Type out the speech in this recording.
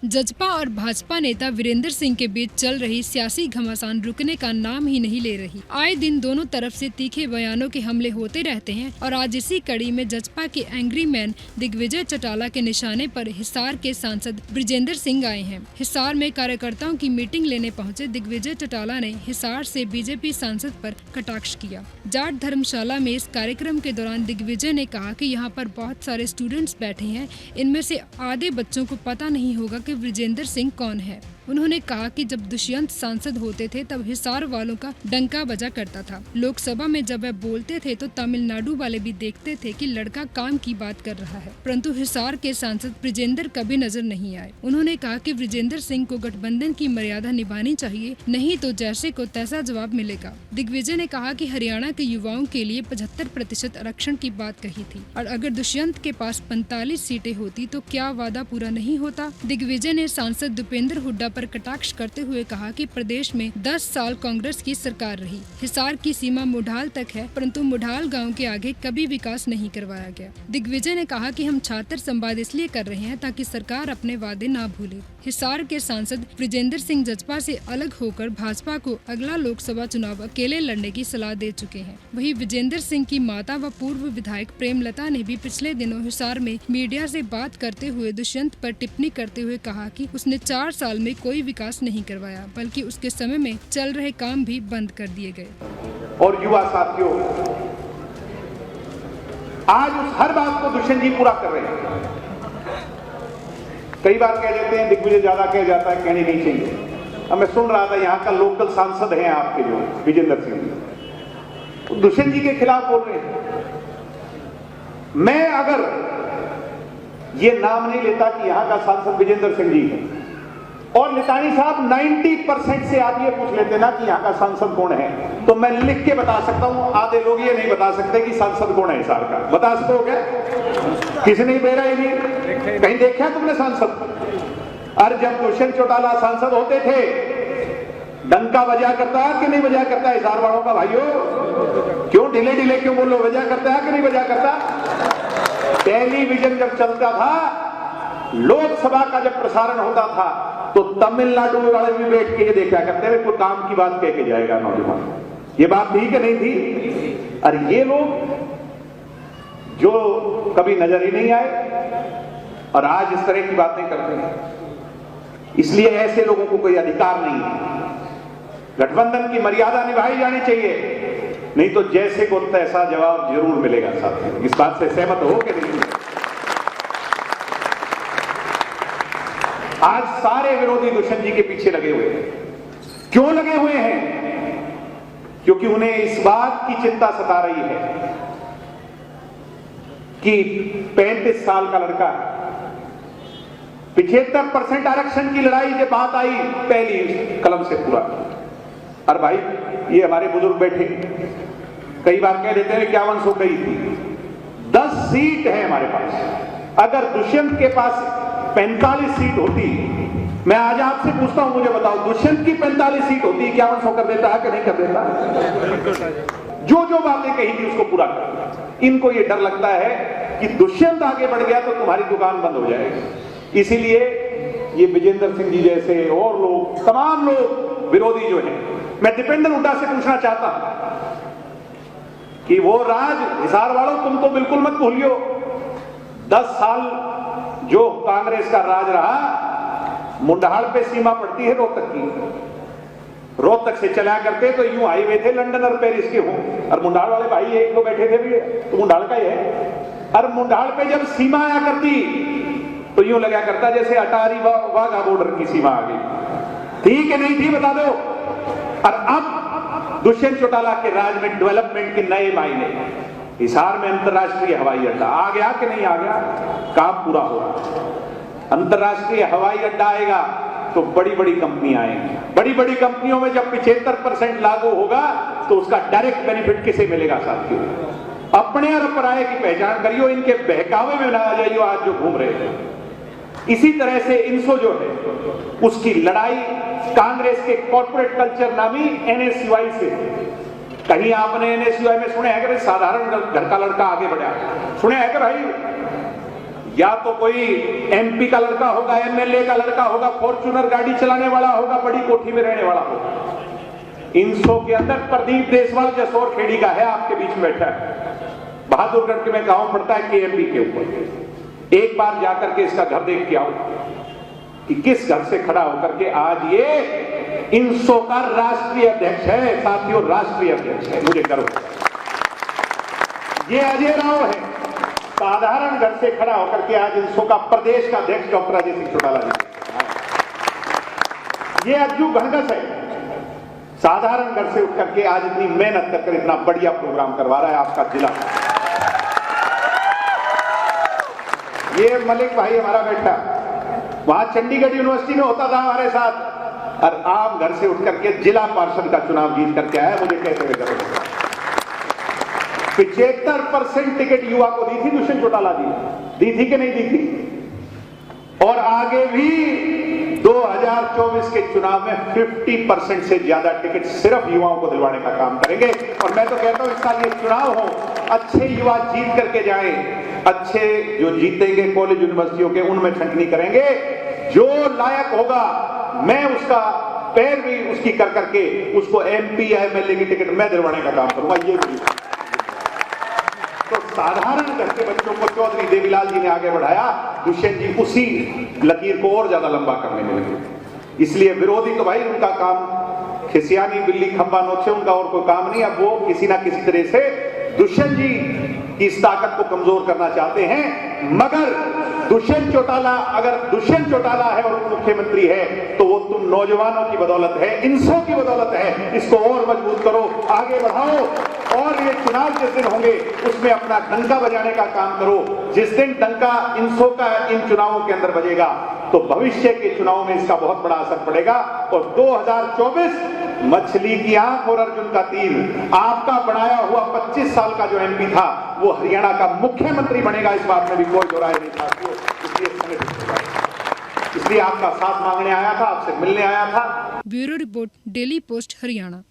जजपा और भाजपा नेता वीरेंद्र सिंह के बीच चल रही सियासी घमासान रुकने का नाम ही नहीं ले रही। आए दिन दोनों तरफ से तीखे बयानों के हमले होते रहते हैं और आज इसी कड़ी में जजपा के एंग्री मैन दिग्विजय चौटाला के निशाने पर हिसार के सांसद बृजेंद्र सिंह आए हैं। हिसार में कार्यकर्ताओं की मीटिंग लेने पहुंचे दिग्विजय चौटाला ने हिसार से बीजेपी सांसद पर कटाक्ष किया। जाट धर्मशाला में इस कार्यक्रम के दौरान दिग्विजय ने कहा कि यहाँ पर बहुत सारे स्टूडेंट्स बैठे हैं, इनमें से आधे बच्चों को पता नहीं होगा कि बृजेंद्र सिंह कौन है। उन्होंने कहा कि जब दुष्यंत सांसद होते थे तब हिसार वालों का डंका बजा करता था। लोकसभा में जब वह बोलते थे तो तमिलनाडु वाले भी देखते थे कि लड़का काम की बात कर रहा है, परंतु हिसार के सांसद बृजेंद्र कभी नजर नहीं आए। उन्होंने कहा कि बृजेंद्र सिंह को गठबंधन की मर्यादा निभानी चाहिए, नहीं तो जैसे को तैसा जवाब मिलेगा। दिग्विजय ने कहा कि हरियाणा के युवाओं के लिए 75% आरक्षण की बात कही थी और अगर दुष्यंत के पास 45 सीटें होती तो क्या वादा पूरा नहीं होता। दिग्विजय ने सांसद दीपेंद्र हुड्डा पर कटाक्ष करते हुए कहा कि प्रदेश में 10 साल कांग्रेस की सरकार रही। हिसार की सीमा मुढाल तक है, परंतु मुढाल गांव के आगे कभी विकास नहीं करवाया गया। दिग्विजय ने कहा कि हम छात्र संवाद इसलिए कर रहे हैं ताकि सरकार अपने वादे ना भूले। हिसार के सांसद बृजेंद्र सिंह जजपा से अलग होकर भाजपा को अगला लोकसभा चुनाव अकेले लड़ने की सलाह दे चुके हैं। वहीं बृजेंद्र सिंह की माता व पूर्व विधायक प्रेमलता ने भी पिछले दिनों हिसार में मीडिया से बात करते हुए दुष्यंत पर टिप्पणी करते हुए कहा कि उसने 4 साल में कोई विकास नहीं करवाया, बल्कि उसके समय में चल रहे काम भी बंद कर दिए गए। और युवा साथियों, आज उस हर बात को दुष्यंत जी पूरा कर रहे हैं। कई बार कह देते हैं दिग्विजय ज्यादा कह जाता है, कहनी नहीं चाहिए। अब मैं सुन रहा था यहाँ का लोकल सांसद हैं आपके जो विजेंद्र सिंह, तो दुष्यंत जी के खिलाफ बोल रहे हैं। मैं अगर ये नाम नहीं लेता कि यहाँ का सांसद विजेंद्र सिंह जी है और नितानी साहब 90% से आप ये पूछ लेते ना कि यहाँ का सांसद कौन है, तो मैं लिख के बता सकता हूँ। आधे लोग ये नहीं बता सकते कि सांसद कौन है हिसार का। बता सको क्या? किसी ने बेरा ही नहीं, कहीं देखा तुमने सांसद? अरे जब दुष्यंत चौटाला सांसद होते थे, डंका बजा करता है कि नहीं बजा करता हिसार वालों का? भाइयों क्यों ढीले ढीले क्यों बोलो? बजा करता है कि नहीं बजा करता? टेलीविजन जब चलता था, लोकसभा का जब प्रसारण होता था, तो तमिलनाडु वाले भी बैठ के ये देखा करते हैं कोई काम की बात कह के जाएगा नौजवान। ये बात थी कि नहीं थी? और ये लोग जो कभी नजर ही नहीं आए और आज इस तरह की बातें करते हैं, इसलिए ऐसे लोगों को कोई अधिकार नहीं है। गठबंधन की मर्यादा निभाई जानी चाहिए, नहीं तो जैसे को तैसा जवाब जरूर मिलेगा। साथियों, इस बात से सहमत हो कि नहीं? आज सारे विरोधी दुष्यंत जी के पीछे लगे हुए हैं। क्यों लगे हुए हैं? क्योंकि उन्हें इस बात की चिंता सता रही है कि 35 साल का लड़का 75% आरक्षण की लड़ाई जब बात आई पहली कलम से पूरा। और भाई ये हमारे बुजुर्ग बैठे कई बार कह देते हैं 5100 गई थी। 10 सीट है हमारे पास। अगर दुष्यंत के पास 45 सीट होती, मैं आज आपसे पूछता हूं, मुझे बताओ, दुष्यंत की 45 सीट होती 5100 कर देता है कि नहीं कर देता? जो जो बातें कही थी उसको पूरा कर। इनको ये डर लगता है कि दुष्यंत आगे बढ़ गया तो तुम्हारी दुकान बंद हो जाएगी। इसीलिए ये विजेंद्र सिंह जी जैसे और लोग, तमाम लोग विरोधी जो हैं, मैं दीपेंद्र हुड्डा से पूछना चाहता हूं कि वो राज हिसार वालों तुम तो बिल्कुल मत भूलियो। 10 साल जो कांग्रेस का राज रहा, मुंडाल पे सीमा पड़ती है रोहतक की। रोहतक से चला करते तो यूं हाईवे थे लंदन और पेरिस के हों, और मुंडाल वाले भाई एक दो बैठे थे भी तो मुंडाल का ही है। और मुंडाल पे जब सीमा आया करती तो यूं लगा करता जैसे अटारी वाघा बॉर्डर की सीमा आ गई। थी कि नहीं थी बता दो। और अब दुष्यंत चौटाला के राज में डेवलपमेंट के नए मायने। हिसार में अंतर्राष्ट्रीय हवाई अड्डा आ गया कि नहीं आ गया? काम पूरा हो रहा। अंतर्राष्ट्रीय हवाई अड्डा आएगा तो बड़ी बड़ी कंपनियां आएंगी। बड़ी बड़ी कंपनियों में जब 75% लागू होगा तो उसका डायरेक्ट बेनिफिट किसे मिलेगा? साथियों, अपने और पराये की पहचान करियो, इनके बहकावे में ना आ जाइयो आज जो घूम रहे हैं। इसी तरह से इंसो जो है उसकी लड़ाई कांग्रेस के कॉर्पोरेट कल्चर नामी NSUI से। कहीं आपने NSUI में सुने है कि साधारण घर का लड़का आगे बढ़ा? सुने है कि भाई या तो कोई एमपी का लड़का होगा, एमएलए का लड़का होगा, फॉर्च्यूनर गाड़ी चलाने वाला होगा, बड़ी कोठी में रहने वाला होगा। इन 100 के अंदर प्रदीप देसवाल जसौर खेड़ी का है, आपके बीच में बैठा है, बहादुरगढ़ के में गांव पड़ता है केएमपी के ऊपर। एक बार जाकर के इसका घर देख के आओ कि किस घर से खड़ा होकर के आज ये इन 100 का राष्ट्रीय अध्यक्ष है। साथियों, राष्ट्रीय अध्यक्ष है, मुझे गर्व है। ये अजय राव है, साधारण घर से खड़ा होकर के आज इन 100 का प्रदेश का अध्यक्ष डॉक्टर अजय सिंह चौटाला जी। ये अज्जू घनघस है, साधारण घर से उठ करके आज इतनी मेहनत करके इतना बढ़िया प्रोग्राम करवा रहा है आपका जिला। ये मलिक भाई हमारा बेटा वहां चंडीगढ़ यूनिवर्सिटी में होता था हमारे साथ, और आम घर से उठ करके जिला पार्षद का चुनाव जीत करके आया। मुझे कहते हुए गर्व है। 75% टिकट युवा को दी थी दुष्यंत चौटाला जी, दी थी कि नहीं दी थी? और आगे भी 2024 के चुनाव में 50% से ज्यादा टिकट सिर्फ युवाओं को दिलवाने का काम करेंगे। और मैं तो कहता हूं इस साल ये चुनाव हो, अच्छे युवा जीत करके जाएं, अच्छे जो जीतेंगे कॉलेज यूनिवर्सिटियों के उनमें छंटनी करेंगे, जो लायक होगा मैं उसका पैरवी उसकी कर करके उसको एमपी या एमएलए की टिकट मैं दिलवाने का काम करूंगा। ये तो साधारण घर के बच्चों को चौधरी देवीलाल जी ने आगे बढ़ाया, दुष्यंत जी उसी लकीर को और ज्यादा लंबा करने में लगे। इसलिए विरोधी तो भाई उनका काम खिसियानी बिल्ली खंबा नोचे, उनका और कोई काम नहीं। अब वो किसी ना किसी तरह से दुष्यंत जी की इस ताकत को कमजोर करना चाहते हैं। मगर दुष्यंत चौटाला, अगर दुष्यंत चौटाला है और मुख्यमंत्री है तो वो तुम नौजवानों की बदौलत है, इन 100 की बदौलत है। इसको और मजबूत करो, आगे बढ़ाओ, और ये चुनाव जिस दिन होंगे उसमें अपना डंका बजाने का काम करो। जिस दिन डंका इन 100 का इन चुनावों के अंदर बजेगा तो भविष्य के चुनाव में इसका बहुत बड़ा असर पड़ेगा। और 2024 मछली की आंख और अर्जुन का तीर, आपका बनाया हुआ 25 साल का जो एमपी था वो हरियाणा का मुख्यमंत्री बनेगा, इस बात में भी कोई दो राय नहीं था। इसलिए आपका साथ मांगने आया था, आपसे मिलने आया था। Bureau report, daily post, Haryana.